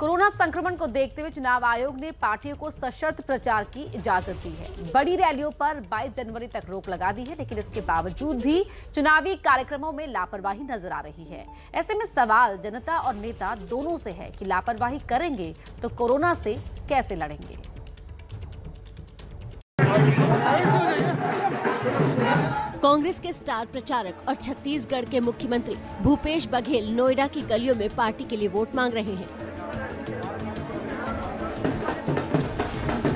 Corona संक्रमण को देखते हुए चुनाव आयोग ने पार्टियों को सशर्त प्रचार की इजाजत दी है। बड़ी रैलियों पर 22 जनवरी तक रोक लगा दी है, लेकिन इसके बावजूद भी चुनावी कार्यक्रमों में लापरवाही नजर आ रही है। ऐसे में सवाल जनता और नेता दोनों से है कि लापरवाही करेंगे तो कोरोना से कैसे लड़ेंगे। कांग्रेस के स्टार प्रचारक और छत्तीसगढ़ के मुख्यमंत्री भूपेश बघेल नोएडा की गलियों में पार्टी के लिए वोट मांग रहे हैं,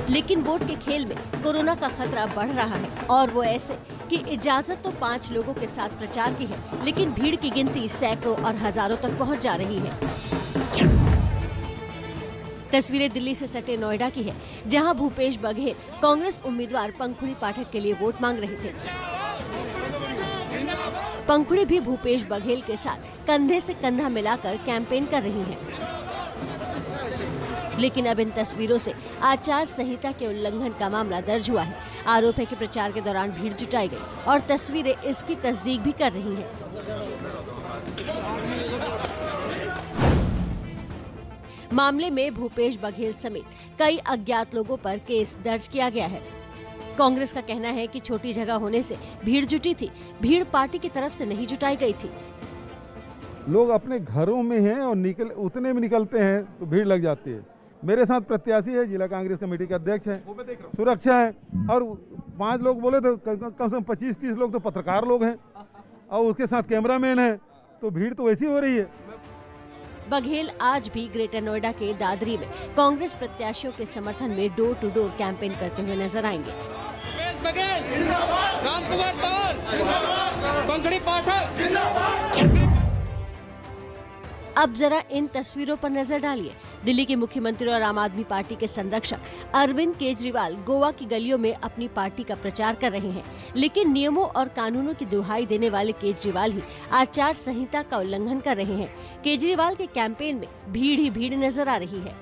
लेकिन वोट के खेल में कोरोना का खतरा बढ़ रहा है और वो ऐसे कि इजाजत तो 5 लोगों के साथ प्रचार की है, लेकिन भीड़ की गिनती सैकड़ों और हजारों तक पहुंच जा रही है। तस्वीरें दिल्ली से सटे नोएडा की है, जहां भूपेश बघेल कांग्रेस उम्मीदवार पंखुड़ी पाठक के लिए वोट मांग रहे थे। पंखुड़ी भी भूपेश बघेल के साथ कंधे से कंधा मिलाकर कैंपेन कर रही हैं। लेकिन अब इन तस्वीरों से आचार संहिता के उल्लंघन का मामला दर्ज हुआ है। आरोप है कि प्रचार के दौरान भीड़ जुटाई गई और तस्वीरें इसकी तस्दीक भी कर रही हैं। मामले में भूपेश बघेल समेत कई अज्ञात लोगों पर केस दर्ज किया गया है। कांग्रेस का कहना है कि छोटी जगह होने से भीड़ जुटी थी, भीड़ पार्टी की तरफ से नहीं जुटाई गई थी। लोग अपने घरों में हैं और उतने में निकलते हैं तो भीड़ लग जाती है। मेरे साथ प्रत्याशी है, जिला कांग्रेस कमेटी के अध्यक्ष है, सुरक्षा है, और 5 लोग बोले तो कम से कम 25-30 लोग तो पत्रकार लोग हैं और उसके साथ कैमरामैन है, तो भीड़ तो वैसी हो रही है। बघेल आज भी ग्रेटर नोएडा के दादरी में कांग्रेस प्रत्याशियों के समर्थन में डोर टू डोर कैंपेन करते हुए नजर आएंगे। अब जरा इन तस्वीरों पर नजर डालिए। दिल्ली के मुख्यमंत्री और आम आदमी पार्टी के संरक्षक अरविंद केजरीवाल गोवा की गलियों में अपनी पार्टी का प्रचार कर रहे हैं, लेकिन नियमों और कानूनों की दुहाई देने वाले केजरीवाल ही आचार संहिता का उल्लंघन कर रहे हैं। केजरीवाल के कैंपेन में भीड़ ही भीड़ नजर आ रही है।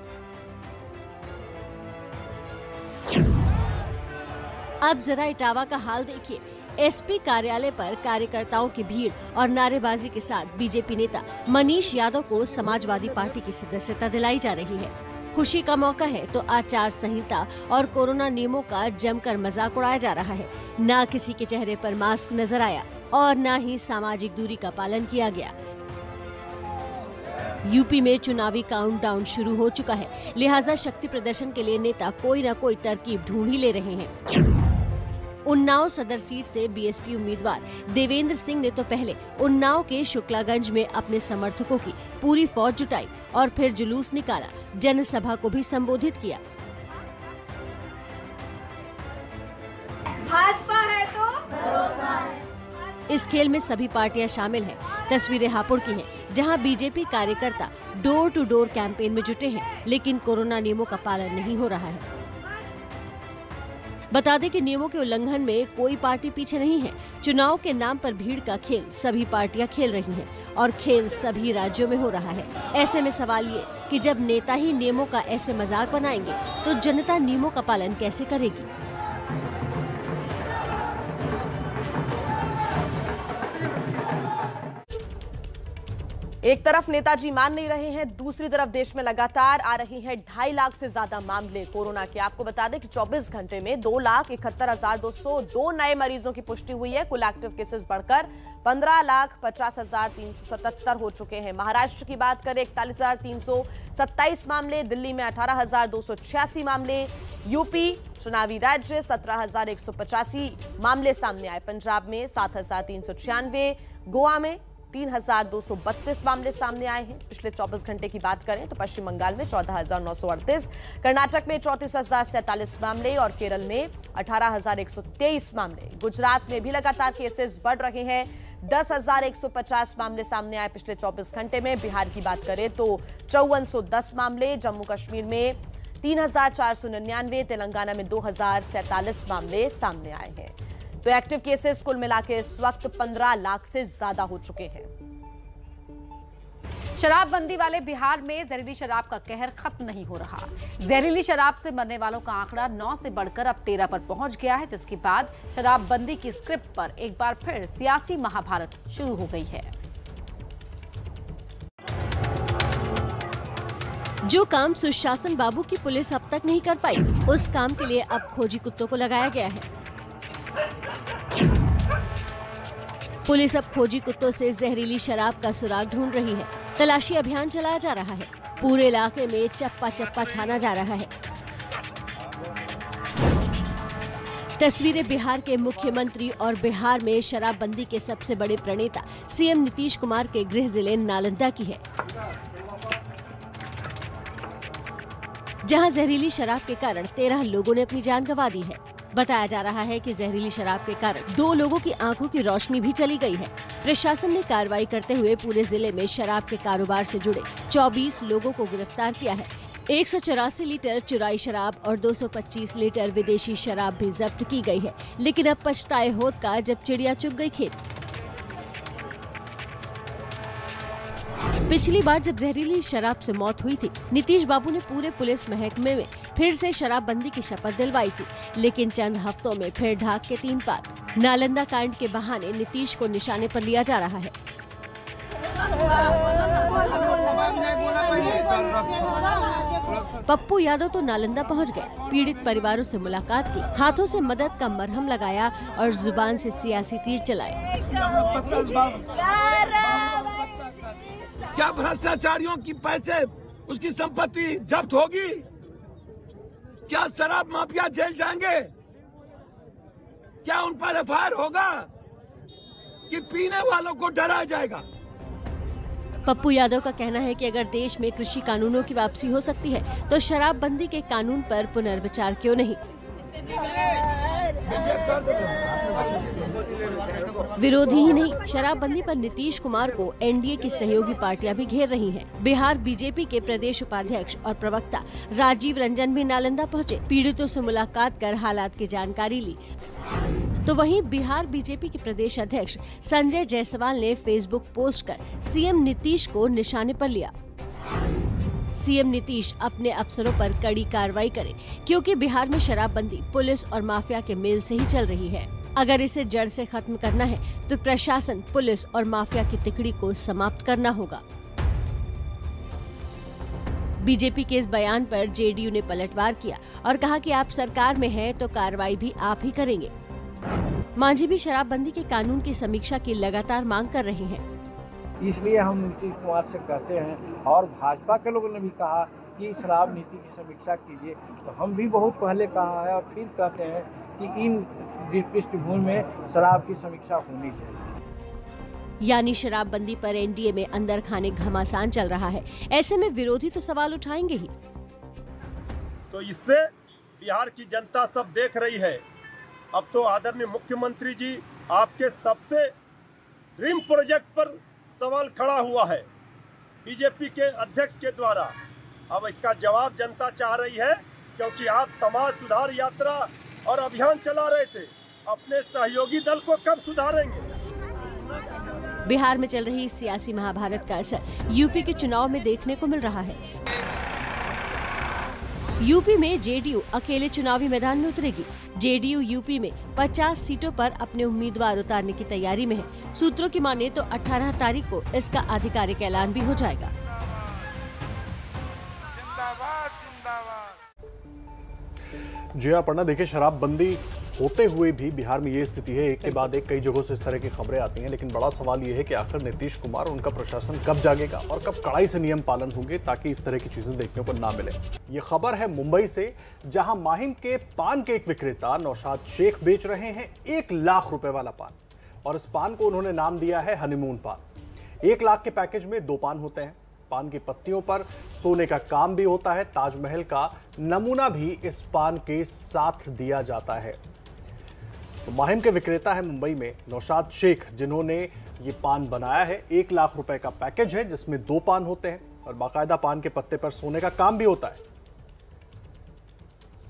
अब जरा इटावा का हाल देखिए। एसपी कार्यालय पर कार्यकर्ताओं की भीड़ और नारेबाजी के साथ बीजेपी नेता मनीष यादव को समाजवादी पार्टी की सदस्यता दिलाई जा रही है। खुशी का मौका है तो आचार संहिता और कोरोना नियमों का जमकर मजाक उड़ाया जा रहा है। ना किसी के चेहरे पर मास्क नजर आया और ना ही सामाजिक दूरी का पालन किया गया। यूपी में चुनावी काउंटडाउन शुरू हो चुका है, लिहाजा शक्ति प्रदर्शन के लिए नेता कोई न कोई तरकीब ढूंढ ही ले रहे हैं। उन्नाव सदर सीट से बीएसपी उम्मीदवार देवेंद्र सिंह ने तो पहले उन्नाव के शुक्लागंज में अपने समर्थकों की पूरी फौज जुटाई और फिर जुलूस निकाला, जनसभा को भी संबोधित किया। भाजपा है तो भरोसा है। इस खेल में सभी पार्टियां शामिल हैं। तस्वीरें हापुड़ की हैं, जहां बीजेपी कार्यकर्ता डोर टू डोर कैंपेन में जुटे हैं, लेकिन कोरोना नियमों का पालन नहीं हो रहा है। बता दें कि नियमों के उल्लंघन में कोई पार्टी पीछे नहीं है। चुनाव के नाम पर भीड़ का खेल सभी पार्टियां खेल रही हैं और खेल सभी राज्यों में हो रहा है। ऐसे में सवाल ये कि जब नेता ही नियमों का ऐसे मजाक बनाएंगे तो जनता नियमों का पालन कैसे करेगी। एक तरफ नेताजी मान नहीं रहे हैं, दूसरी तरफ देश में लगातार आ रही हैं 2.5 लाख से ज्यादा मामले कोरोना के। आपको बता दें कि 24 घंटे में 2,71,202 नए मरीजों की पुष्टि हुई है। कुल एक्टिव केसेस बढ़कर 15,50,377 हो चुके हैं। महाराष्ट्र की बात करें 41,327 मामले, दिल्ली में 18,286 मामले, यूपी चुनावी राज्य 17,185 मामले सामने आए, पंजाब में 7,396, गोवा में 3,232 मामले सामने आए हैं। पिछले 24 घंटे की बात करें तो पश्चिम बंगाल में 14,938, कर्नाटक में 34,047 मामले और केरल में 18,123 मामले। गुजरात में भी लगातार केसेस बढ़ रहे हैं, 10,150 मामले सामने आए पिछले 24 घंटे में। बिहार की बात करें तो 5410 मामले, जम्मू कश्मीर में 3,499, तेलंगाना में 2,047 मामले सामने आए हैं। तो एक्टिव केसेस कुल मिलाकर इस वक्त 15 लाख से ज्यादा हो चुके हैं। शराबबंदी वाले बिहार में जहरीली शराब का कहर खत्म नहीं हो रहा। जहरीली शराब से मरने वालों का आंकड़ा 9 से बढ़कर अब 13 पर पहुंच गया है, जिसके बाद शराबबंदी की स्क्रिप्ट पर एक बार फिर सियासी महाभारत शुरू हो गई है। जो काम सुशासन बाबू की पुलिस अब तक नहीं कर पाई, उस काम के लिए अब खोजी कुत्तों को लगाया गया है। पुलिस अब खोजी कुत्तों से जहरीली शराब का सुराग ढूंढ रही है। तलाशी अभियान चलाया जा रहा है। पूरे इलाके में चप्पा चप्पा छाना जा रहा है। तस्वीरें बिहार के मुख्यमंत्री और बिहार में शराबबंदी के सबसे बड़े प्रणेता सीएम नीतीश कुमार के गृह जिले नालंदा की है, जहां जहरीली शराब के कारण 13 लोगों ने अपनी जान गंवा दी है। बताया जा रहा है कि जहरीली शराब के कारण 2 लोगों की आंखों की रोशनी भी चली गई है। प्रशासन ने कार्रवाई करते हुए पूरे जिले में शराब के कारोबार से जुड़े 24 लोगों को गिरफ्तार किया है। 184 लीटर चुराई शराब और 225 लीटर विदेशी शराब भी जब्त की गई है। लेकिन अब पछताए होत का जब चिड़िया चुग गई खेत। पिछली बार जब जहरीली शराब से मौत हुई थी, नीतीश बाबू ने पूरे पुलिस महकमे में फिर से शराबबंदी की शपथ दिलवाई थी, लेकिन चंद हफ्तों में फिर ढाक के 3 पात। नालंदा कांड के बहाने नीतीश को निशाने पर लिया जा रहा है। पप्पू यादव तो नालंदा पहुंच गए, पीड़ित परिवारों से मुलाकात की, हाथों से मदद का मरहम लगाया और जुबान से सियासी तीर चलाए। क्या भ्रष्टाचारियों की पैसे, उसकी संपत्ति जब्त होगी? क्या शराब माफिया जेल जाएंगे? क्या उन पर एफआईआर होगा कि पीने वालों को डराया जाएगा? पप्पू यादव का कहना है कि अगर देश में कृषि कानूनों की वापसी हो सकती है तो शराबबंदी के कानून पर पुनर्विचार क्यों नहीं। विरोधी ही नहीं, शराबबंदी पर नीतीश कुमार को एनडीए की सहयोगी पार्टियां भी घेर रही हैं। बिहार बीजेपी के प्रदेश उपाध्यक्ष और प्रवक्ता राजीव रंजन भी नालंदा पहुंचे, पीड़ितों से मुलाकात कर हालात की जानकारी ली। तो वहीं बिहार बीजेपी के प्रदेश अध्यक्ष संजय जायसवाल ने फेसबुक पोस्ट कर सीएम नीतीश को निशाने पर लिया। सीएम नीतीश अपने अफसरों पर कड़ी कार्रवाई करें, क्योंकि बिहार में शराबबंदी पुलिस और माफिया के मेल से ही चल रही है। अगर इसे जड़ से खत्म करना है तो प्रशासन, पुलिस और माफिया की तिकड़ी को समाप्त करना होगा। बीजेपी के इस बयान पर जेडीयू ने पलटवार किया और कहा कि आप सरकार में हैं तो कार्रवाई भी आप ही करेंगे। मांझी भी शराबबंदी के कानून की समीक्षा की लगातार मांग कर रहे हैं। इसलिए हम नीतीश कुमार से कहते हैं और भाजपा के लोगों ने भी कहा कि शराब नीति की समीक्षा कीजिए, तो हम भी बहुत पहले कहा है और फिर कहते हैं कि इन पृष्ठभूमि में शराब की समीक्षा होनी चाहिए। यानी शराबबंदी पर एनडीए में अंदर खाने घमासान चल रहा है। ऐसे में विरोधी तो सवाल उठाएंगे ही। तो इससे बिहार की जनता सब देख रही है। अब तो आदरणीय मुख्यमंत्री जी आपके सबसे ड्रीम प्रोजेक्ट पर सवाल खड़ा हुआ है बीजेपी के अध्यक्ष के द्वारा। अब इसका जवाब जनता चाह रही है, क्योंकि आप समाज सुधार यात्रा और अभियान चला रहे थे। अपने सहयोगी दल को कब सुधारेंगे? बिहार में चल रही सियासी महाभारत का असर यूपी के चुनाव में देखने को मिल रहा है। यूपी में जेडीयू अकेले चुनावी मैदान में उतरेगी। जेडीयू यूपी में 50 सीटों पर अपने उम्मीदवार उतारने की तैयारी में है। सूत्रों की माने तो 18 तारीख को इसका आधिकारिक ऐलान भी हो जाएगा। जी अपर्णा, देखिए शराबबंदी होते हुए भी बिहार में ये स्थिति है। एक के बाद एक कई जगहों से इस तरह की खबरें आती हैं, लेकिन बड़ा सवाल ये है कि आखिर नीतीश कुमार और उनका प्रशासन कब जागेगा और कब कड़ाई से नियम पालन होंगे ताकि इस तरह की चीजें देखने को ना मिले। ये खबर है मुंबई से, जहां माहिम के पान के एक विक्रेता नौशाद शेख बेच रहे हैं 1 लाख रुपए वाला पान, और इस पान को उन्होंने नाम दिया है हनीमून पान। 1 लाख के पैकेज में 2 पान होते हैं। पान की पत्तियों पर सोने का काम भी होता है। ताजमहल का नमूना भी इस पान के साथ दिया जाता है। तो माहिम के विक्रेता है मुंबई में नौशाद शेख, जिन्होंने ये पान बनाया है। 1 लाख रुपए का पैकेज है, जिसमें 2 पान होते हैं और बाकायदा पान के पत्ते पर सोने का काम भी होता है।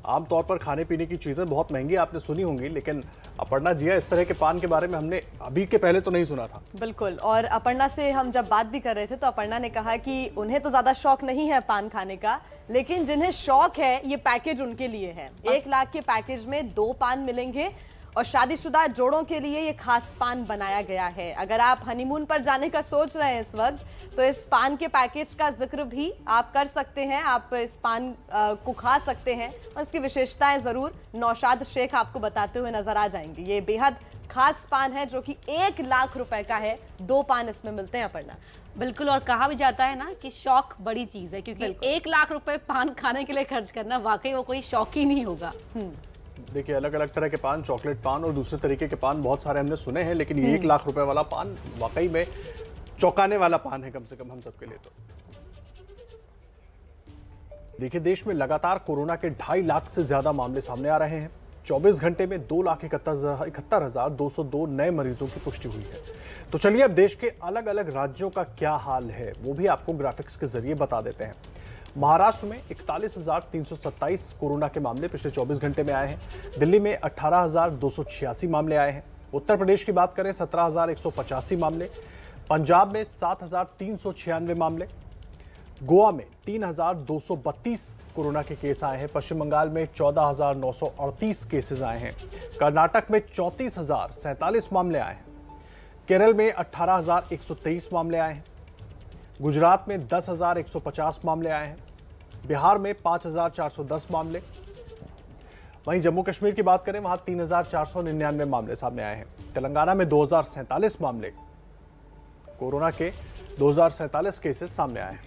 आमतौर पर खाने पीने की चीजें बहुत महंगी आपने सुनी होंगी, लेकिन अपर्णा जी इस तरह के पान के बारे में हमने अभी के पहले तो नहीं सुना था। बिल्कुल, और अपर्णा से हम जब बात भी कर रहे थे तो अपर्णा ने कहा कि उन्हें तो ज्यादा शौक नहीं है पान खाने का, लेकिन जिन्हें शौक है ये पैकेज उनके लिए है। 1 लाख के पैकेज में 2 पान मिलेंगे और शादीशुदा जोड़ों के लिए ये खास पान बनाया गया है। अगर आप हनीमून पर जाने का सोच रहे हैं इस वक्त, तो इस पान के पैकेज का जिक्र भी आप कर सकते हैं। आप इस पान को खा सकते हैं और इसकी विशेषताएं जरूर नौशाद शेख आपको बताते हुए नजर आ जाएंगे। ये बेहद खास पान है जो कि 1 लाख रुपए का है। 2 पान इसमें मिलते हैं अपर्णा। बिल्कुल, और कहा भी जाता है ना कि शौक बड़ी चीज है, क्योंकि 1 लाख रुपए पान खाने के लिए खर्च करना वाकई वो कोई शौक ही नहीं होगा। देखिए, अलग अलग तरह के पान, चॉकलेट पान और दूसरे तरीके के पान बहुत सारे हमने सुने हैं, लेकिन ये 1 लाख रुपए वाला पान वाकई में चौंकाने वाला पान है, कम से कम हम सबके लिए। तो देखिए, देश में लगातार कोरोना के 2.5 लाख से ज्यादा मामले सामने आ रहे हैं। 24 घंटे में 2,71,202 नए मरीजों की पुष्टि हुई है। तो चलिए अब देश के अलग अलग राज्यों का क्या हाल है वो भी आपको ग्राफिक्स के जरिए बता देते हैं। महाराष्ट्र में 41,327 कोरोना के मामले पिछले 24 घंटे में आए हैं। दिल्ली में 18,286 मामले आए हैं। उत्तर प्रदेश की बात करें 17,185 मामले, पंजाब में 7,396 मामले, गोवा में 3,232 कोरोना के केस आए हैं। पश्चिम बंगाल में 14,938 केसेस आए हैं। कर्नाटक में 34,047 मामले आए हैं। केरल में 18,123 मामले आए हैं। गुजरात में 10,150 मामले आए हैं। बिहार में 5,410 मामले। वहीं जम्मू कश्मीर की बात करें, वहां 3,499 मामले सामने आए हैं। तेलंगाना में 2,047 मामले, कोरोना के 2,047 केसेस सामने आए हैं।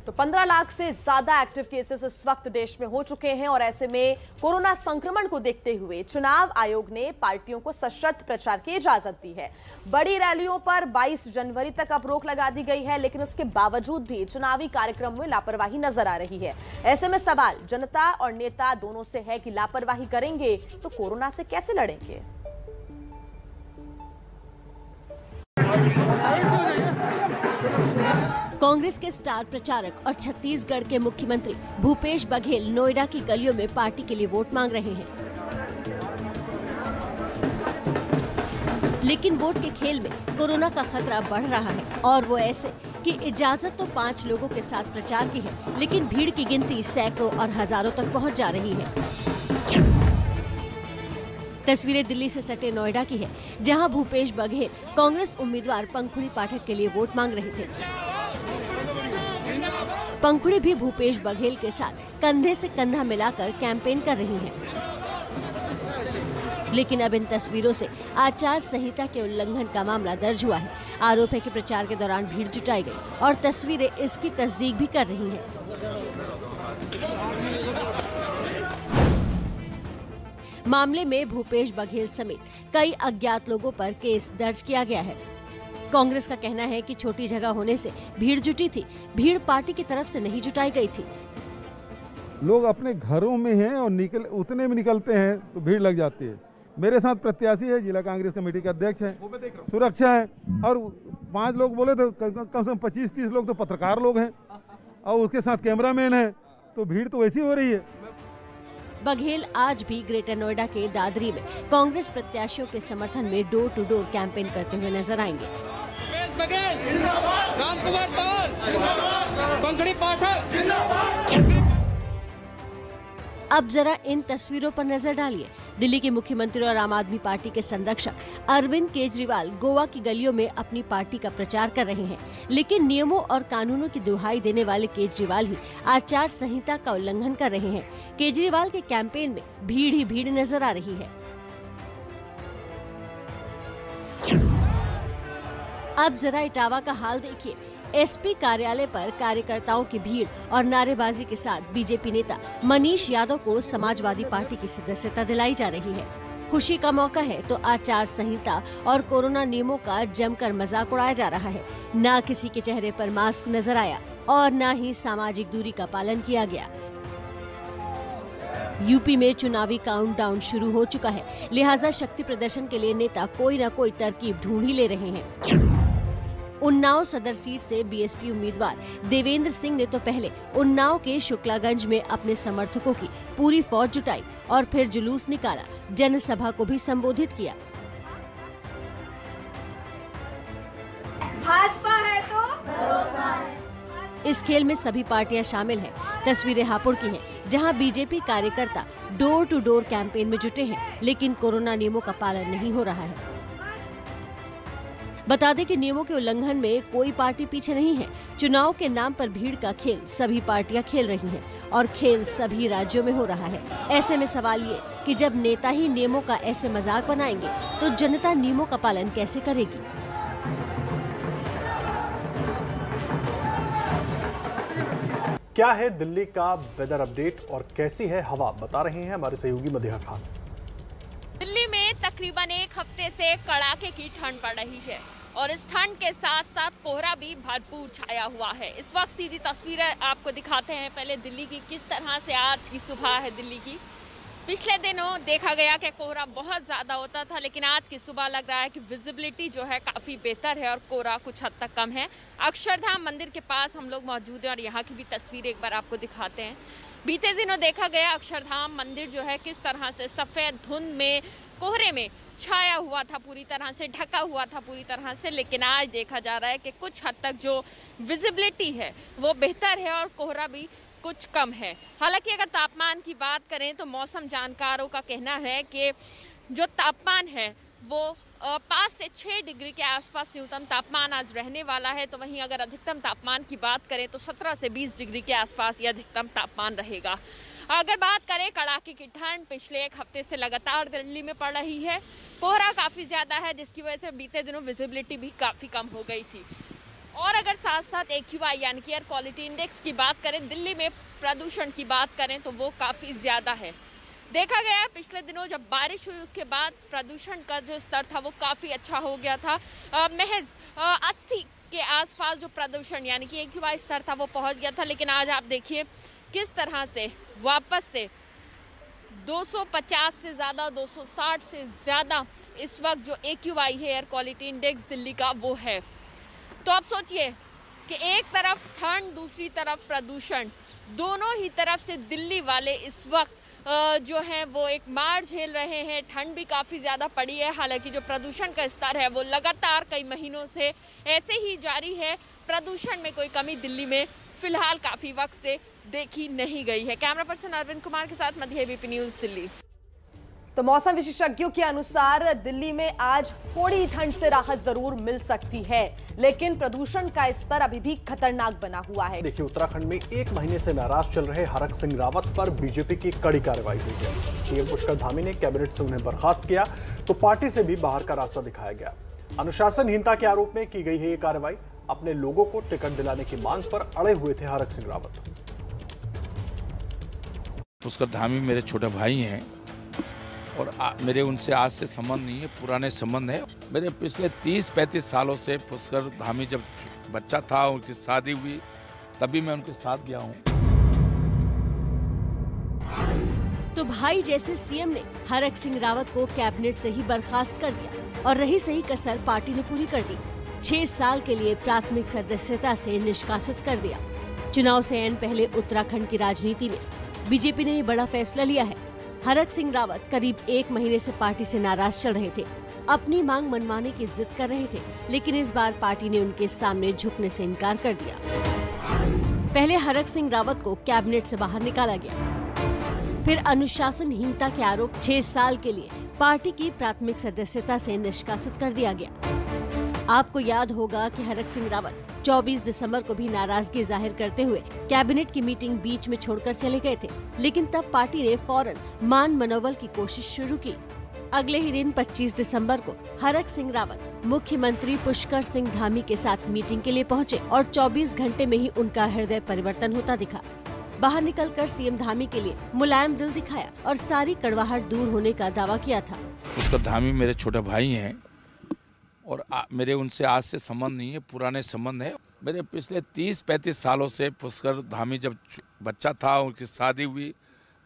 तो 15 लाख से ज्यादा एक्टिव केसेस इस वक्त देश में हो चुके हैं और ऐसे में कोरोना संक्रमण को देखते हुए चुनाव आयोग ने पार्टियों को सशर्त प्रचार की इजाजत दी है। बड़ी रैलियों पर 22 जनवरी तक अब रोक लगा दी गई है, लेकिन इसके बावजूद भी चुनावी कार्यक्रम में लापरवाही नजर आ रही है। ऐसे में सवाल जनता और नेता दोनों से है कि लापरवाही करेंगे तो कोरोना से कैसे लड़ेंगे। कांग्रेस के स्टार प्रचारक और छत्तीसगढ़ के मुख्यमंत्री भूपेश बघेल नोएडा की गलियों में पार्टी के लिए वोट मांग रहे हैं, लेकिन वोट के खेल में कोरोना का खतरा बढ़ रहा है और वो ऐसे कि इजाजत तो 5 लोगों के साथ प्रचार की है, लेकिन भीड़ की गिनती सैकड़ों और हजारों तक पहुंच जा रही है। तस्वीरें दिल्ली से सटे नोएडा की है, जहां भूपेश बघेल कांग्रेस उम्मीदवार पंखुड़ी पाठक के लिए वोट मांग रहे थे। पंखुड़ी भी भूपेश बघेल के साथ कंधे से कंधा मिलाकर कैंपेन कर रही हैं। लेकिन अब इन तस्वीरों से आचार संहिता के उल्लंघन का मामला दर्ज हुआ है। आरोप है कि प्रचार के दौरान भीड़ जुटाई गई और तस्वीरें इसकी तस्दीक भी कर रही हैं। मामले में भूपेश बघेल समेत कई अज्ञात लोगों पर केस दर्ज किया गया है। कांग्रेस का कहना है कि छोटी जगह होने से भीड़ जुटी थी, भीड़ पार्टी की तरफ से नहीं जुटाई गई थी। लोग अपने घरों में हैं और उतने में निकलते हैं तो भीड़ लग जाती है। मेरे साथ प्रत्याशी है, जिला कांग्रेस कमेटी के अध्यक्ष है, सुरक्षा है, और 5 लोग बोले तो कम से कम 25-30 लोग तो पत्रकार लोग हैं और उसके साथ कैमरामैन है, तो भीड़ तो वैसी हो रही है। बघेल आज भी ग्रेटर नोएडा के दादरी में कांग्रेस प्रत्याशियों के समर्थन में डोर टू डोर कैंपेन करते हुए नजर आएंगे। अब जरा इन तस्वीरों पर नजर डालिए। दिल्ली के मुख्यमंत्री और आम आदमी पार्टी के संरक्षक अरविंद केजरीवाल गोवा की गलियों में अपनी पार्टी का प्रचार कर रहे हैं, लेकिन नियमों और कानूनों की दुहाई देने वाले केजरीवाल ही आचार संहिता का उल्लंघन कर रहे हैं। केजरीवाल के कैंपेन में भीड़ ही भीड़ नजर आ रही है। अब जरा इटावा का हाल देखिए। एसपी कार्यालय पर कार्यकर्ताओं की भीड़ और नारेबाजी के साथ बीजेपी नेता मनीष यादव को समाजवादी पार्टी की सदस्यता दिलाई जा रही है। खुशी का मौका है तो आचार संहिता और कोरोना नियमों का जमकर मजाक उड़ाया जा रहा है। न किसी के चेहरे पर मास्क नजर आया और न ही सामाजिक दूरी का पालन किया गया। यूपी में चुनावी काउंटडाउन शुरू हो चुका है, लिहाजा शक्ति प्रदर्शन के लिए नेता कोई न कोई तरकीब ढूंढ ही ले रहे हैं। उन्नाव सदर सीट से बीएसपी उम्मीदवार देवेंद्र सिंह ने तो पहले उन्नाव के शुक्लागंज में अपने समर्थकों की पूरी फौज जुटाई और फिर जुलूस निकाला, जनसभा को भी संबोधित किया। भाजपा है तो भरोसा है, भाजपा इस खेल में सभी पार्टियां शामिल हैं। तस्वीरें हापुड़ की हैं, जहां बीजेपी कार्यकर्ता डोर टू डोर कैंपेन में जुटे हैं, लेकिन कोरोना नियमों का पालन नहीं हो रहा है। बता दें कि नियमों के उल्लंघन में कोई पार्टी पीछे नहीं है। चुनाव के नाम पर भीड़ का खेल सभी पार्टियां खेल रही हैं और खेल सभी राज्यों में हो रहा है। ऐसे में सवाल ये कि जब नेता ही नियमों का ऐसे मजाक बनाएंगे तो जनता नियमों का पालन कैसे करेगी। क्या है दिल्ली का वेदर अपडेट और कैसी है हवा, बता रहे हैं हमारे सहयोगी मदिहा खान। दिल्ली में तकरीबन एक हफ्ते से कड़ाके की ठंड पड़ रही है और इस ठंड के साथ साथ कोहरा भी भरपूर छाया हुआ है। इस वक्त सीधी तस्वीरें आपको दिखाते हैं पहले दिल्ली की, किस तरह से आज की सुबह है दिल्ली की। पिछले दिनों देखा गया कि कोहरा बहुत ज़्यादा होता था, लेकिन आज की सुबह लग रहा है कि विजिबिलिटी जो है काफ़ी बेहतर है और कोहरा कुछ हद तक कम है। अक्षरधाम मंदिर के पास हम लोग मौजूद हैं और यहाँ की भी तस्वीर एक बार आपको दिखाते हैं। बीते दिनों देखा गया अक्षरधाम मंदिर जो है किस तरह से सफ़ेद धुंध में, कोहरे में छाया हुआ था, पूरी तरह से ढका हुआ था पूरी तरह से, लेकिन आज देखा जा रहा है कि कुछ हद तक जो विजिबिलिटी है वो बेहतर है और कोहरा भी कुछ कम है। हालांकि अगर तापमान की बात करें तो मौसम जानकारों का कहना है कि जो तापमान है वो 5 से 6 डिग्री के आसपास न्यूनतम तापमान आज रहने वाला है। तो वहीं अगर अधिकतम तापमान की बात करें तो 17 से 20 डिग्री के आसपास ये अधिकतम तापमान रहेगा। अगर बात करें कड़ाके की ठंड पिछले एक हफ्ते से लगातार दिल्ली में पड़ रही है। कोहरा काफ़ी ज़्यादा है जिसकी वजह से बीते दिनों विजिबिलिटी भी काफ़ी कम हो गई थी। और अगर साथ साथ AQI यानी कि एयर क्वालिटी इंडेक्स की बात करें, दिल्ली में प्रदूषण की बात करें तो वो काफ़ी ज़्यादा है। देखा गया पिछले दिनों जब बारिश हुई उसके बाद प्रदूषण का जो स्तर था वो काफ़ी अच्छा हो गया था। महज 80 के आसपास जो प्रदूषण यानी कि AQI स्तर था वो पहुंच गया था, लेकिन आज आप देखिए किस तरह से वापस से 250 से ज़्यादा, 260 से ज़्यादा इस वक्त जो AQI है एयर क्वालिटी इंडेक्स दिल्ली का वो है। तो आप सोचिए कि एक तरफ ठंड, दूसरी तरफ प्रदूषण, दोनों ही तरफ से दिल्ली वाले इस वक्त जो है वो एक मार झेल रहे हैं। ठंड भी काफ़ी ज़्यादा पड़ी है, हालांकि जो प्रदूषण का स्तर है वो लगातार कई महीनों से ऐसे ही जारी है। प्रदूषण में कोई कमी दिल्ली में फिलहाल काफ़ी वक्त से देखी नहीं गई है। कैमरा पर्सन अरविंद कुमार के साथ मध्य ABP न्यूज़ दिल्ली। तो मौसम विशेषज्ञों के अनुसार दिल्ली में आज थोड़ी ठंड से राहत जरूर मिल सकती है, लेकिन प्रदूषण का स्तर अभी भी खतरनाक बना हुआ है। देखिए, उत्तराखंड में एक महीने से नाराज चल रहे हरक सिंह रावत पर बीजेपी की कड़ी कार्रवाई हुई है। सीएम पुष्कर धामी ने कैबिनेट से उन्हें बर्खास्त किया तो पार्टी से भी बाहर का रास्ता दिखाया गया। अनुशासनहीनता के आरोप में की गई है ये कार्रवाई। अपने लोगों को टिकट दिलाने की मांग पर अड़े हुए थे हरक सिंह रावत। पुष्कर धामी मेरे छोटे भाई हैं और मेरे उनसे आज से संबंध नहीं है, पुराने संबंध है। मेरे पिछले 30-35 सालों से पुष्कर धामी जब बच्चा था, उनकी शादी हुई, तभी मैं उनके साथ गया हूँ। तो भाई जैसे सीएम ने हरक सिंह रावत को कैबिनेट से ही बर्खास्त कर दिया और रही सही कसर पार्टी ने पूरी कर दी। 6 साल के लिए प्राथमिक सदस्यता से निष्कासित कर दिया। चुनाव से ऐन पहले उत्तराखंड की राजनीति में बीजेपी ने ये बड़ा फैसला लिया है। हरक सिंह रावत करीब 1 महीने से पार्टी से नाराज चल रहे थे, अपनी मांग मनवाने की जिद कर रहे थे, लेकिन इस बार पार्टी ने उनके सामने झुकने से इनकार कर दिया। पहले हरक सिंह रावत को कैबिनेट से बाहर निकाला गया, फिर अनुशासनहीनता के आरोप 6 साल के लिए पार्टी की प्राथमिक सदस्यता से निष्कासित कर दिया गया। आपको याद होगा कि हरक सिंह रावत 24 दिसंबर को भी नाराजगी जाहिर करते हुए कैबिनेट की मीटिंग बीच में छोड़कर चले गए थे, लेकिन तब पार्टी ने फौरन मान मनोबल की कोशिश शुरू की। अगले ही दिन 25 दिसंबर को हरक सिंह रावत मुख्यमंत्री पुष्कर सिंह धामी के साथ मीटिंग के लिए पहुंचे और 24 घंटे में ही उनका हृदय परिवर्तन होता दिखा। बाहर निकलकर सीएम धामी के लिए मुलायम दिल दिखाया और सारी कड़वाहट दूर होने का दावा किया था। पुष्कर धामी मेरे छोटे भाई हैं और मेरे उनसे आज से संबंध नहीं है, पुराने संबंध है। मेरे पिछले 30-35 सालों से पुष्कर धामी जब बच्चा था, उनकी शादी हुई,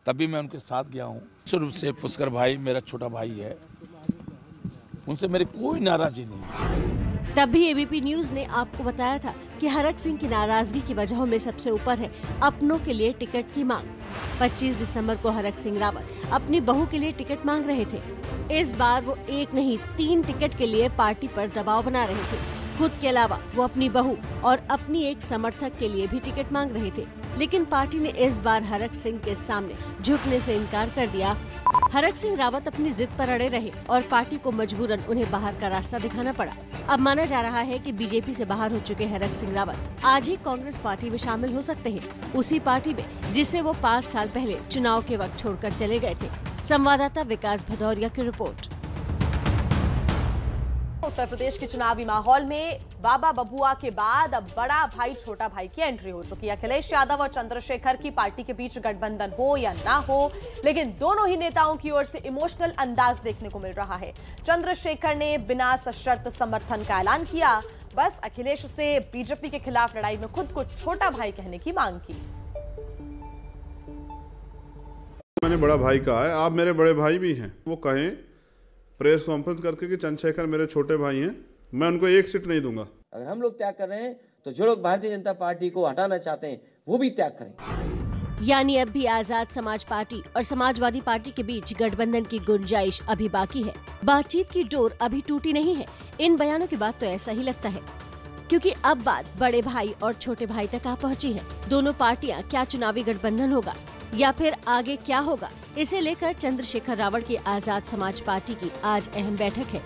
तभी मैं उनके साथ गया हूँ। शुरू से पुष्कर भाई मेरा छोटा भाई है, उनसे मेरी कोई नाराजगी नहीं। तब भी ABP न्यूज ने आपको बताया था कि हरक सिंह की नाराजगी की वजहों में सबसे ऊपर है अपनों के लिए टिकट की मांग। 25 दिसंबर को हरक सिंह रावत अपनी बहू के लिए टिकट मांग रहे थे। इस बार वो 1 नहीं 3 टिकट के लिए पार्टी पर दबाव बना रहे थे। खुद के अलावा वो अपनी बहू और अपनी एक समर्थक के लिए भी टिकट मांग रहे थे, लेकिन पार्टी ने इस बार हरक सिंह के सामने झुकने से इनकार कर दिया। हरक सिंह रावत अपनी जिद पर अड़े रहे और पार्टी को मजबूरन उन्हें बाहर का रास्ता दिखाना पड़ा। अब माना जा रहा है कि बीजेपी से बाहर हो चुके हरक सिंह रावत आज ही कांग्रेस पार्टी में शामिल हो सकते हैं, उसी पार्टी में जिसे वो 5 साल पहले चुनाव के वक्त छोड़कर चले गए थे। संवाददाता विकास भदौरिया की रिपोर्ट। उत्तर प्रदेश के चुनावी माहौल में बाबा बबुआ के बाद अब बड़ा भाई छोटा भाई की एंट्री हो चुकी है। अखिलेश यादव और चंद्रशेखर की पार्टी के बीच गठबंधन हो या ना हो, लेकिन दोनों ही नेताओं की ओर से इमोशनल अंदाज देखने को मिल रहा है। चंद्रशेखर ने बिना सशर्त समर्थन का ऐलान किया, बस अखिलेश से बीजेपी के खिलाफ लड़ाई में खुद को छोटा भाई कहने की मांग की। मैंने बड़ा भाई कहा है, आप मेरे बड़े भाई भी हैं। वो कहें प्रेस कॉन्फ्रेंस करके कि चंद्रशेखर मेरे छोटे भाई हैं, मैं उनको एक सीट नहीं दूंगा। अगर हम लोग त्याग कर रहे हैं तो जो लोग भारतीय जनता पार्टी को हटाना चाहते हैं वो भी त्याग करें। यानी अब भी आजाद समाज पार्टी और समाजवादी पार्टी के बीच गठबंधन की गुंजाइश अभी बाकी है। बातचीत की डोर अभी टूटी नहीं है। इन बयानों की बात तो ऐसा ही लगता है, क्योंकि अब बात बड़े भाई और छोटे भाई तक आ पहुंची है। दोनों पार्टियां क्या चुनावी गठबंधन होगा या फिर आगे क्या होगा, इसे लेकर चंद्रशेखर रावत की आजाद समाज पार्टी की आज अहम बैठक है।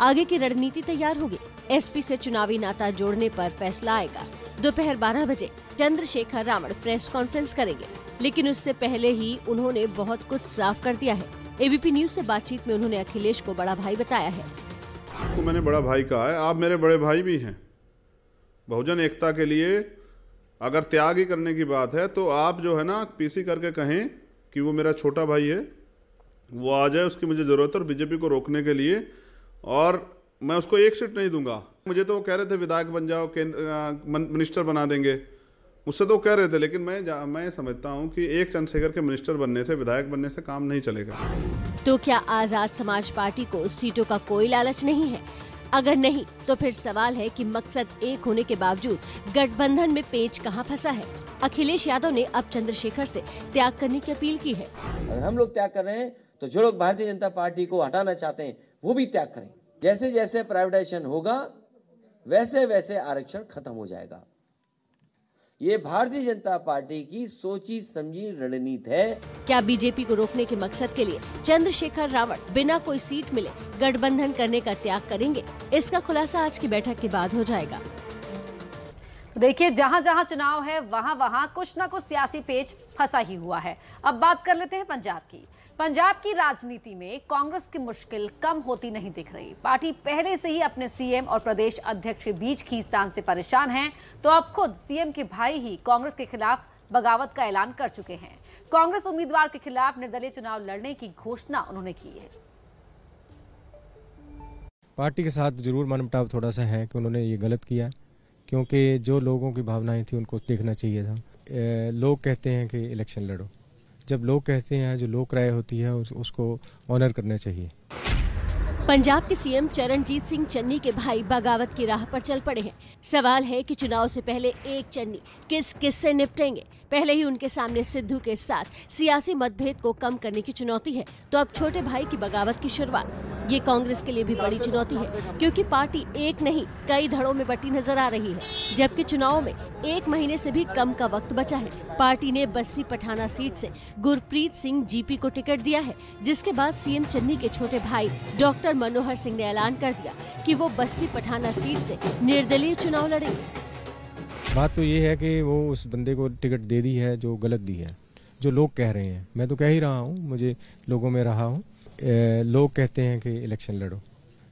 आगे की रणनीति तैयार होगी। एसपी से चुनावी नाता जोड़ने पर फैसला आएगा। दोपहर 12 बजे चंद्रशेखर रावत प्रेस कॉन्फ्रेंस करेंगे, लेकिन उससे पहले ही उन्होंने बहुत कुछ साफ कर दिया है। एबीपी न्यूज से बातचीत में उन्होंने अखिलेश को बड़ा भाई बताया है। तो मैंने बड़ा भाई कहा है, आप मेरे बड़े भाई भी हैं। बहुजन एकता के लिए अगर त्याग ही करने की बात है तो आप जो है ना पीसी करके कहें कि वो मेरा छोटा भाई है, वो आ जाए, उसकी मुझे ज़रूरत है और बीजेपी को रोकने के लिए, और मैं उसको एक सीट नहीं दूंगा। मुझे तो वो कह रहे थे विधायक बन जाओ, मिनिस्टर बना देंगे, मुझसे तो कह रहे थे, लेकिन मैं समझता हूँ कि एक चंद्रशेखर के मिनिस्टर बनने से, विधायक बनने से काम नहीं चलेगा। तो क्या आजाद समाज पार्टी को सीटों का कोई लालच नहीं है? अगर नहीं तो फिर सवाल है कि मकसद एक होने के बावजूद गठबंधन में पेच कहां फंसा है। अखिलेश यादव ने अब चंद्रशेखर से त्याग करने की अपील की है। अगर हम लोग त्याग कर रहे हैं तो जो लोग भारतीय जनता पार्टी को हटाना चाहते हैं वो भी त्याग करें। जैसे जैसे प्राइवेटाइजेशन होगा वैसे वैसे आरक्षण खत्म हो जाएगा। ये भारतीय जनता पार्टी की सोची समझी रणनीति है। क्या बीजेपी को रोकने के मकसद के लिए चंद्रशेखर रावत बिना कोई सीट मिले गठबंधन करने का त्याग करेंगे? इसका खुलासा आज की बैठक के बाद हो जाएगा। तो देखिए, जहां जहां चुनाव है वहां वहां कुछ ना कुछ सियासी पेच फंसा ही हुआ है। अब बात कर लेते हैं पंजाब की। पंजाब की राजनीति में कांग्रेस की मुश्किल कम होती नहीं दिख रही। पार्टी पहले से ही अपने सीएम और प्रदेश अध्यक्ष के बीच खींचतान से परेशान है, तो अब खुद सीएम के भाई ही कांग्रेस के खिलाफ बगावत का ऐलान कर चुके हैं। कांग्रेस उम्मीदवार के खिलाफ निर्दलीय चुनाव लड़ने की घोषणा उन्होंने की है। पार्टी के साथ जरूर मनमुटाव थोड़ा सा है कि उन्होंने ये गलत किया, क्योंकि जो लोगों की भावनाएं थी उनको देखना चाहिए था। लोग कहते हैं कि इलेक्शन लड़ो, जब लोग कहते हैं, जो लोक राय होती है उसको ऑनर करना चाहिए। पंजाब के सीएम चरणजीत सिंह चन्नी के भाई बगावत की राह पर चल पड़े हैं। सवाल है कि चुनाव से पहले एक चन्नी किस किस से निपटेंगे। पहले ही उनके सामने सिद्धू के साथ सियासी मतभेद को कम करने की चुनौती है, तो अब छोटे भाई की बगावत की शुरुआत। ये कांग्रेस के लिए भी बड़ी चुनौती है, क्योंकि पार्टी एक नहीं कई धड़ों में बटी नजर आ रही है। जबकि चुनाव में 1 महीने से भी कम का वक्त बचा है। पार्टी ने बस्सी पठाना सीट से गुरप्रीत सिंह जीपी को टिकट दिया है, जिसके बाद सीएम चन्नी के छोटे भाई डॉक्टर मनोहर सिंह ने ऐलान कर दिया कि वो बस्सी पठाना सीट से निर्दलीय चुनाव लड़ेंगे। बात तो ये है कि वो उस बंदे को टिकट दे दी है जो गलत दी है, जो लोग कह रहे हैं। मैं तो कह ही रहा हूँ, मुझे लोगों में रहा हूँ। लोग कहते हैं कि इलेक्शन लड़ो,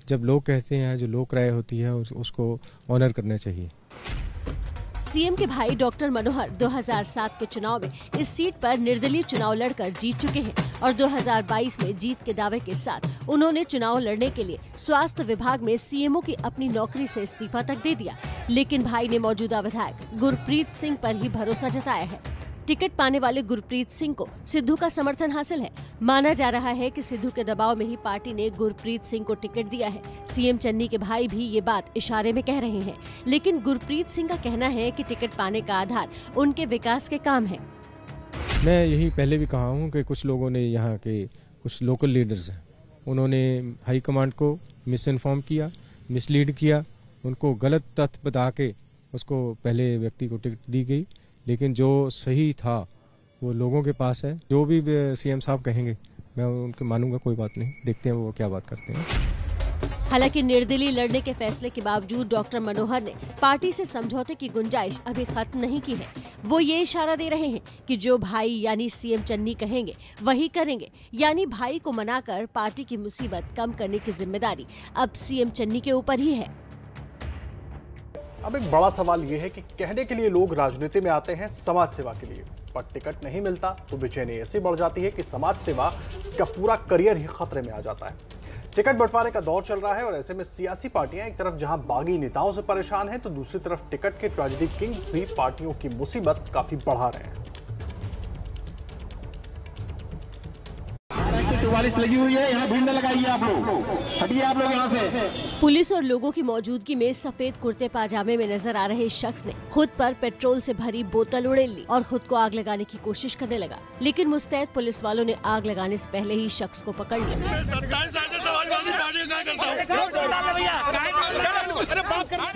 जब लोग कहते हैं, जो लोक राय होती है उसको ऑनर करना चाहिए। सीएम के भाई डॉक्टर मनोहर 2007 के चुनाव में इस सीट पर निर्दलीय चुनाव लड़कर जीत चुके हैं और 2022 में जीत के दावे के साथ उन्होंने चुनाव लड़ने के लिए स्वास्थ्य विभाग में सीएमओ की अपनी नौकरी से इस्तीफा तक दे दिया। लेकिन भाई ने मौजूदा विधायक गुरप्रीत सिंह पर ही भरोसा जताया है। टिकट पाने वाले गुरप्रीत सिंह को सिद्धू का समर्थन हासिल है। माना जा रहा है कि सिद्धू के दबाव में ही पार्टी ने गुरप्रीत सिंह को टिकट दिया है। सीएम चन्नी के भाई भी ये बात इशारे में कह रहे हैं, लेकिन गुरप्रीत सिंह का कहना है कि टिकट पाने का आधार उनके विकास के काम है। मैं यही पहले भी कहा हूँ कि कुछ लोगों ने, यहाँ के कुछ लोकल लीडर्स हैं, उन्होंने हाईकमांड को मिस इन्फॉर्म किया, मिसलीड किया उनको गलत तथ्य बता के उसको पहले व्यक्ति को टिकट दी गई, लेकिन जो सही था वो लोगों के पास है। जो भी सीएम साहब कहेंगे मैं उनके मानूंगा, कोई बात नहीं, देखते हैं वो क्या बात करते हैं। हालांकि निर्दलीय लड़ने के फैसले के बावजूद डॉक्टर मनोहर ने पार्टी से समझौते की गुंजाइश अभी खत्म नहीं की है। वो ये इशारा दे रहे हैं कि जो भाई यानी सीएम चन्नी कहेंगे वही करेंगे, यानी भाई को मनाकर पार्टी की मुसीबत कम करने की जिम्मेदारी अब सीएम चन्नी के ऊपर ही है। अब एक बड़ा सवाल ये है कि कहने के लिए लोग राजनीति में आते हैं समाज सेवा के लिए, पर टिकट नहीं मिलता तो बेचैनी ऐसी बढ़ जाती है कि समाज सेवा का पूरा करियर ही खतरे में आ जाता है। टिकट बंटवारे का दौर चल रहा है और ऐसे में सियासी पार्टियां एक तरफ जहां बागी नेताओं से परेशान हैं, तो दूसरी तरफ टिकट के ट्रेजेडी किंग्स भी पार्टियों की मुसीबत काफी बढ़ा रहे हैं। 44 लगी हुई है, यहाँ भीड़ न लगाइए, आप लोग हटिए, आप लोग यहाँ से। पुलिस और लोगों की मौजूदगी में सफेद कुर्ते पाजामे में नजर आ रहे शख्स ने खुद पर पेट्रोल से भरी बोतल उड़ेल ली और खुद को आग लगाने की कोशिश करने लगा, लेकिन मुस्तैद पुलिस वालों ने आग लगाने से पहले ही शख्स को पकड़ लिया।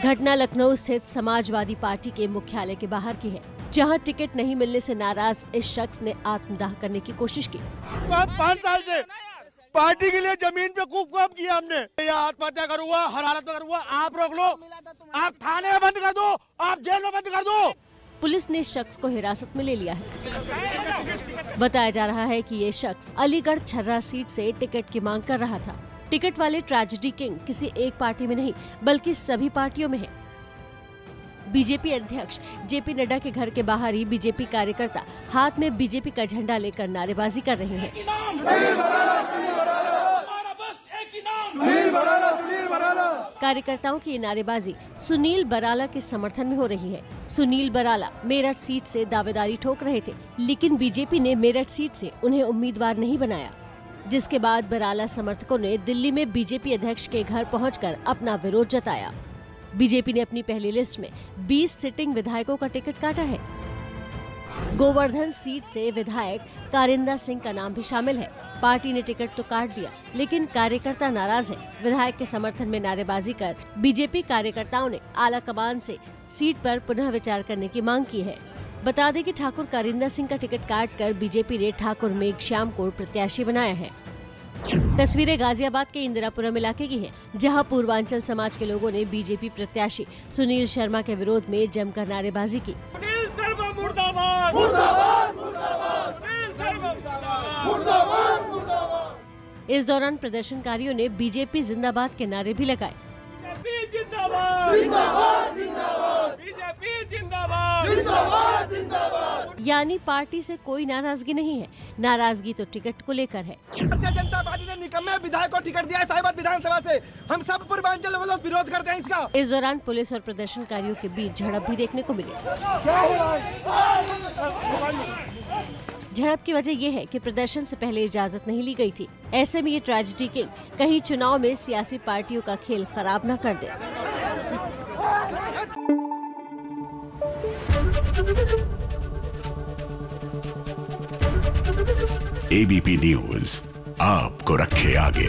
घटना लखनऊ स्थित समाजवादी पार्टी के मुख्यालय के बाहर की है, जहां टिकट नहीं मिलने से नाराज इस शख्स ने आत्मदाह करने की कोशिश की। 5 साल से पार्टी के लिए जमीन पे खूब काम किया हमने, या आत्महत्या करूंगा, हर हालत में करूंगा, आप रोक लो, आप थाने में बंद कर दो, आप जेल में बंद कर दो। पुलिस ने शख्स को हिरासत में ले लिया है। बताया जा रहा है कि ये शख्स अलीगढ़ छर्रा सीट से टिकट की मांग कर रहा था। टिकट वाले ट्रेजेडी किंग किसी एक पार्टी में नहीं बल्कि सभी पार्टियों में है। बीजेपी अध्यक्ष जेपी नड्डा के घर के बाहर ही बीजेपी कार्यकर्ता हाथ में बीजेपी का झंडा लेकर नारेबाजी कर रहे हैं। कार्यकर्ताओं की ये नारेबाजी सुनील बराला के समर्थन में हो रही है। सुनील बराला मेरठ सीट से दावेदारी ठोक रहे थे, लेकिन बीजेपी ने मेरठ सीट से उन्हें उम्मीदवार नहीं बनाया, जिसके बाद बराला समर्थकों ने दिल्ली में बीजेपी अध्यक्ष के घर पहुंचकर अपना विरोध जताया। बीजेपी ने अपनी पहली लिस्ट में 20 सिटिंग विधायकों का टिकट काटा है। गोवर्धन सीट से विधायक कारिंदा सिंह का नाम भी शामिल है। पार्टी ने टिकट तो काट दिया, लेकिन कार्यकर्ता नाराज है। विधायक के समर्थन में नारेबाजी कर बीजेपी कार्यकर्ताओं ने आला कमान से सीट पर पुनः विचार करने की मांग की है। बता दें कि ठाकुर कारिंदा सिंह का टिकट काटकर बीजेपी ने ठाकुर मेघश्याम को प्रत्याशी बनाया है। तस्वीरें गाजियाबाद के इंदिरापुरम इलाके की हैं, जहां पूर्वांचल समाज के लोगों ने बीजेपी प्रत्याशी सुनील शर्मा के विरोध में जमकर नारेबाजी की। इस दौरान प्रदर्शनकारियों ने बीजेपी जिंदाबाद के नारे भी लगाए। यानी पार्टी से कोई नाराजगी नहीं है, नाराजगी तो टिकट को लेकर है। भारतीय जनता पार्टी ने निकम्मे विधायक को टिकट दिया है साहिबाद विधानसभा से, हम सब पूर्वांचल लोग विरोध करते हैं इसका। इस दौरान पुलिस और प्रदर्शनकारियों के बीच झड़प भी देखने को मिली। झड़प की वजह यह है कि प्रदर्शन से पहले इजाजत नहीं ली गई थी। ऐसे में ये ट्रेजेडी किंग कहीं चुनाव में सियासी पार्टियों का खेल खराब न कर दे। एबीपी न्यूज आपको रखे आगे।